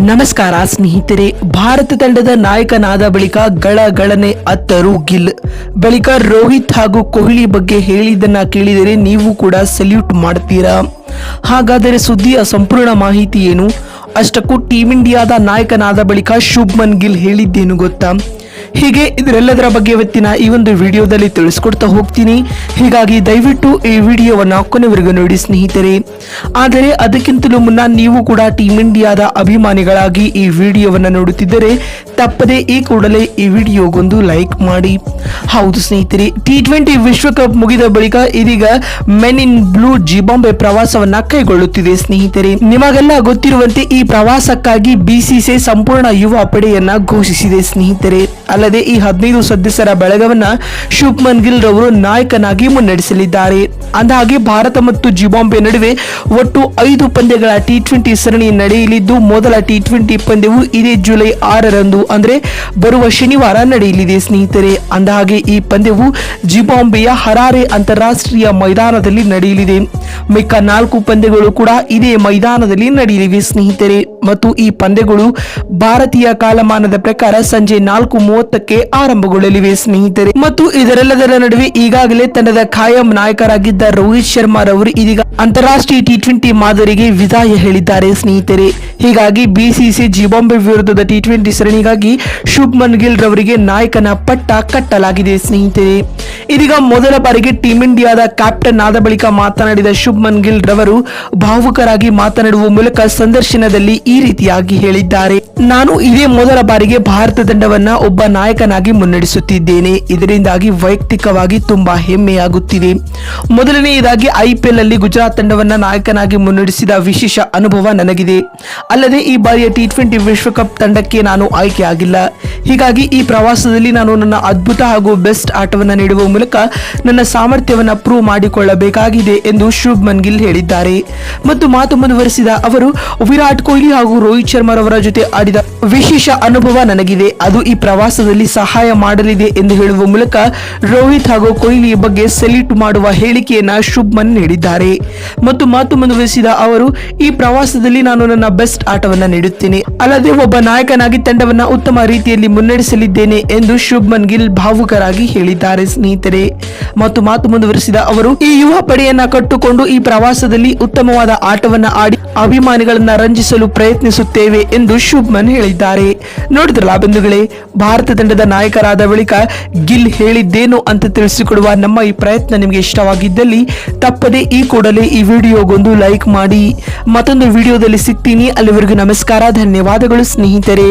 ನಮಸ್ಕಾರ ಸ್ನೇಹಿತರೆ. ಭಾರತ ತಂಡದ ನಾಯಕನಾದ ಬಳಿಕ ಗಳಗಳನೆ ಅತ್ತರು ಗಿಲ್. ಬಳಿಕ ರೋಹಿತ್ ಹಾಗೂ ಕೊಹ್ಲಿ ಬಗ್ಗೆ ಹೇಳಿದ್ದನ್ನ ಕೇಳಿದರೆ ನೀವು ಕೂಡ ಸಲ್ಯೂಟ್ ಮಾಡ್ತೀರಾ. ಹಾಗಾದರೆ ಸುದ್ದಿಯ ಸಂಪೂರ್ಣ ಮಾಹಿತಿ ಏನು? ಅಷ್ಟಕ್ಕೂ ಟೀಮ್ ಇಂಡಿಯಾದ ನಾಯಕನಾದ ಬಳಿಕ ಶುಭ್ಮನ್ ಗಿಲ್ ಹೇಳಿದ್ದೇನು ಗೊತ್ತಾ? ಹೀಗೆ ಇದರೆಲ್ಲದರ ಬಗ್ಗೆ ಇವತ್ತಿನ ಈ ಒಂದು ವಿಡಿಯೋದಲ್ಲಿ ತಿಳಿಸ್ಕೊಡ್ತಾ ಹೋಗ್ತೀನಿ. ಹೀಗಾಗಿ ದಯವಿಟ್ಟು ಈ ವಿಡಿಯೋವನ್ನ ಕೊನೆವರೆಗೂ ನೋಡಿ ಸ್ನೇಹಿತರೆ. ಆದರೆ ಅದಕ್ಕಿಂತಲೂ ಮುನ್ನ ನೀವು ಕೂಡ ಟೀಮ್ ಇಂಡಿಯಾದ ಅಭಿಮಾನಿಗಳಾಗಿ ಈ ವಿಡಿಯೋವನ್ನ ನೋಡುತ್ತಿದ್ದರೆ ತಪ್ಪದೆ ಈ ಕೂಡಲೇ ಈ ವಿಡಿಯೋಗೊಂದು ಲೈಕ್ ಮಾಡಿ. ಹೌದು ಸ್ನೇಹಿತರೆ, T20 ವಿಶ್ವಕಪ್ ಮುಗಿದ ಬಳಿಕ ಇದೀಗ ಮೆನ್ ಇನ್ ಬ್ಲೂ ಜಿಂಬಾಬ್ವೆ ಪ್ರವಾಸವನ್ನ ಕೈಗೊಳ್ಳುತ್ತಿದೆ ಸ್ನೇಹಿತರೆ. ನಿಮಗೆಲ್ಲ ಗೊತ್ತಿರುವಂತೆ ಈ ಪ್ರವಾಸಕ್ಕಾಗಿ BCCI ಸಂಪೂರ್ಣ ಯುವ ಪಡೆಯನ್ನ ಘೋಷಿಸಿದೆ ಸ್ನೇಹಿತರೆ. ಅಲ್ಲದೆ ಈ 15 ಸದಸ್ಯರ ಬಳಗವನ್ನ ಶುಭ್ಮನ್ ಗಿಲ್ ರವರು ನಾಯಕನಾಗಿ ಮುನ್ನಡೆಸಲಿದ್ದಾರೆ. ಅಂದಹಾಗೆ ಭಾರತ ಮತ್ತು ಜಿಂಬಾಬ್ವೆ ನಡುವೆ ಒಟ್ಟು 5 ಪಂದ್ಯಗಳ T20 ಸರಣಿ ನಡೆಯಲಿದ್ದು ಮೊದಲ T20 ಪಂದ್ಯವು ಇದೇ ಜುಲೈ 6ರಂದು ಅಂದ್ರೆ ಬರುವ ಶನಿವಾರ ನಡೆಯಲಿದೆ ಸ್ನೇಹಿತರೆ. ಅಂದಹಾಗೆ ಈ ಪಂದ್ಯವು ಜಿಂಬಾಬ್ವೆಯ ಹರಾರೆ ಅಂತಾರಾಷ್ಟ್ರೀಯ ಮೈದಾನದಲ್ಲಿ ನಡೆಯಲಿದೆ. ಮಿಕ್ಕ 4 ಪಂದ್ಯಗಳು ಕೂಡ ಇದೇ ಮೈದಾನದಲ್ಲಿ ನಡೆಯಲಿವೆ ಸ್ನೇಹಿತರೆ. ಮತ್ತು ಈ ಪಂದ್ಯಗಳು ಭಾರತೀಯ ಕಾಲಮಾನದ ಪ್ರಕಾರ ಸಂಜೆ 4:30ಕ್ಕೆ ಆರಂಭಗೊಳ್ಳಲಿವೆ ಸ್ನೇಹಿತರೆ. ಮತ್ತು ಇದರೆಲ್ಲದರ ನಡುವೆ ಈಗಾಗಲೇ ತಂಡದ ಖಾಯಂ ನಾಯಕರಾಗಿದ್ದ ರೋಹಿತ್ ಶರ್ಮಾ ರವರು ಇದೀಗ ಅಂತಾರಾಷ್ಟ್ರೀಯ T20 ಮಾದರಿಗೆ ವಿದಾಯ ಹೇಳಿದ್ದಾರೆ ಸ್ನೇಹಿತರೆ. ಹೀಗಾಗಿ BCCI ಜಿಂಬಾಬ್ವೆ ವಿರುದ್ಧದ T20 ಸರಣಿಗಾಗಿ ಶುಭ್ಮನ್ ಗಿಲ್ ರವರಿಗೆ ನಾಯಕನ ಪಟ್ಟ ಕಟ್ಟಲಾಗಿದೆ ಸ್ನೇಹಿತರೆ. ಇದೀಗ ಮೊದಲ ಬಾರಿಗೆ ಟೀಮ್ ಇಂಡಿಯಾದ ಕ್ಯಾಪ್ಟನ್ ಆದ ಬಳಿಕ ಮಾತನಾಡಿದ ಶುಭ್ಮನ್ ಗಿಲ್ ರವರು ಭಾವುಕರಾಗಿ ಮಾತನಾಡುವ ಮೂಲಕ ಸಂದರ್ಶನದಲ್ಲಿ ಈ ರೀತಿಯಾಗಿ ಹೇಳಿದ್ದಾರೆ. ನಾನು ಇದೇ ಮೊದಲ ಬಾರಿಗೆ ಭಾರತ ತಂಡವನ್ನ ಒಬ್ಬ ನಾಯಕನಾಗಿ ಮುನ್ನಡೆಸುತ್ತಿದ್ದೇನೆ. ಇದರಿಂದಾಗಿ ವೈಯಕ್ತಿಕವಾಗಿ ತುಂಬಾ ಹೆಮ್ಮೆಯಾಗುತ್ತಿದೆ. ಮೊದಲನೆಯದಾಗಿ IPL ಅಲ್ಲಿ ಗುಜರಾತ್ ತಂಡವನ್ನ ನಾಯಕನಾಗಿ ಮುನ್ನಡೆಸಿದ ವಿಶೇಷ ಅನುಭವ ನನಗಿದೆ. ಅಲ್ಲದೆ ಈ ಬಾರಿಯ T20 ವಿಶ್ವಕಪ್ ತಂಡಕ್ಕೆ ನಾನು ಆಯ್ಕೆಯಾಗಿಲ್ಲ. ಹೀಗಾಗಿ ಈ ಪ್ರವಾಸದಲ್ಲಿ ನಾನು ನನ್ನ ಅದ್ಭುತ ಹಾಗೂ ಬೆಸ್ಟ್ ಆಟವನ್ನ ನೀಡುವ ಮೂಲಕ ನನ್ನ ಸಾಮರ್ಥ್ಯವನ್ನ ಪ್ರೂವ್ ಮಾಡಿಕೊಳ್ಳಬೇಕಾಗಿದೆ ಎಂದು ಶುಭ್ಮನ್ ಗಿಲ್ ಹೇಳಿದ್ದಾರೆ. ಮತ್ತು ಮಾತು ಮುಂದುವರೆಸಿದ ಅವರು, ವಿರಾಟ್ ಕೊಹ್ಲಿ ಹಾಗೂ ರೋಹಿತ್ ಶರ್ಮಾ ರವರ ಜೊತೆ ಆಡಿದ ವಿಶೇಷ ಅನುಭವ ನನಗಿದೆ. ಅದು ಈ ಪ್ರವಾಸದಲ್ಲಿ ಸಹಾಯ ಮಾಡಲಿದೆ ಎಂದು ಹೇಳುವ ಮೂಲಕ ರೋಹಿತ್ ಹಾಗೂ ಕೊಹ್ಲಿ ಬಗ್ಗೆ ಸೆಲ್ಯೂಟ್ ಮಾಡುವ ಹೇಳಿಕೆಯನ್ನ ಶುಭ್ಮನ್ ನೀಡಿದ್ದಾರೆ. ಮತ್ತು ಮಾತು ಮುಂದುವರೆಸಿದ ಅವರು, ಈ ಪ್ರವಾಸದಲ್ಲಿ ನಾನು ನನ್ನ ಬೆಸ್ಟ್ ಆಟವನ್ನ ನೀಡುತ್ತೇನೆ. ಅಲ್ಲದೆ ಒಬ್ಬ ನಾಯಕನಾಗಿ ತಂಡವನ್ನ ಉತ್ತಮ ರೀತಿಯಲ್ಲಿ ಮುನ್ನಡೆಸಲಿದ್ದೇನೆ ಎಂದು ಶುಭ್ಮನ್ ಗಿಲ್ ಭಾವುಕರಾಗಿ ಹೇಳಿದ್ದಾರೆ ಸ್ನೇಹಿತರೆ. ಮತ್ತು ಮಾತು ಮುಂದುವರೆಸಿದ ಅವರು, ಈ ಯುವ ಪಡೆಯನ್ನ ಕಟ್ಟುಕೊಂಡು ಈ ಪ್ರವಾಸದಲ್ಲಿ ಉತ್ತಮವಾದ ಆಟವನ್ನ ಆಡಿ ಅಭಿಮಾನಿಗಳನ್ನ ರಂಜಿಸಲು ಪ್ರಯತ್ನಿಸುತ್ತೇವೆ ಎಂದು ಶುಭ್ಮನ್ ಹೇಳಿದ್ದಾರೆ. ನೋಡಿದ್ರಲ್ಲ ಬಂಧುಗಳೇ, ಭಾರತ ತಂಡದ ನಾಯಕರಾದ ಬಳಿಕ ಗಿಲ್ ಹೇಳಿದ್ದೇನು ಅಂತ ತಿಳಿಸಿಕೊಡುವ ನಮ್ಮ ಈ ಪ್ರಯತ್ನ ನಿಮಗೆ ಇಷ್ಟವಾಗಿದ್ದಲ್ಲಿ ತಪ್ಪದೆ ಈ ಕೂಡಲೇ ಈ ವಿಡಿಯೋಗೊಂದು ಲೈಕ್ ಮಾಡಿ. ಮತ್ತೊಂದು ವಿಡಿಯೋದಲ್ಲಿ ಸಿಗ್ತೀನಿ. ಅಲ್ಲಿವರೆಗೂ ನಮಸ್ಕಾರ, ಧನ್ಯವಾದಗಳು ಸ್ನೇಹಿತರೆ.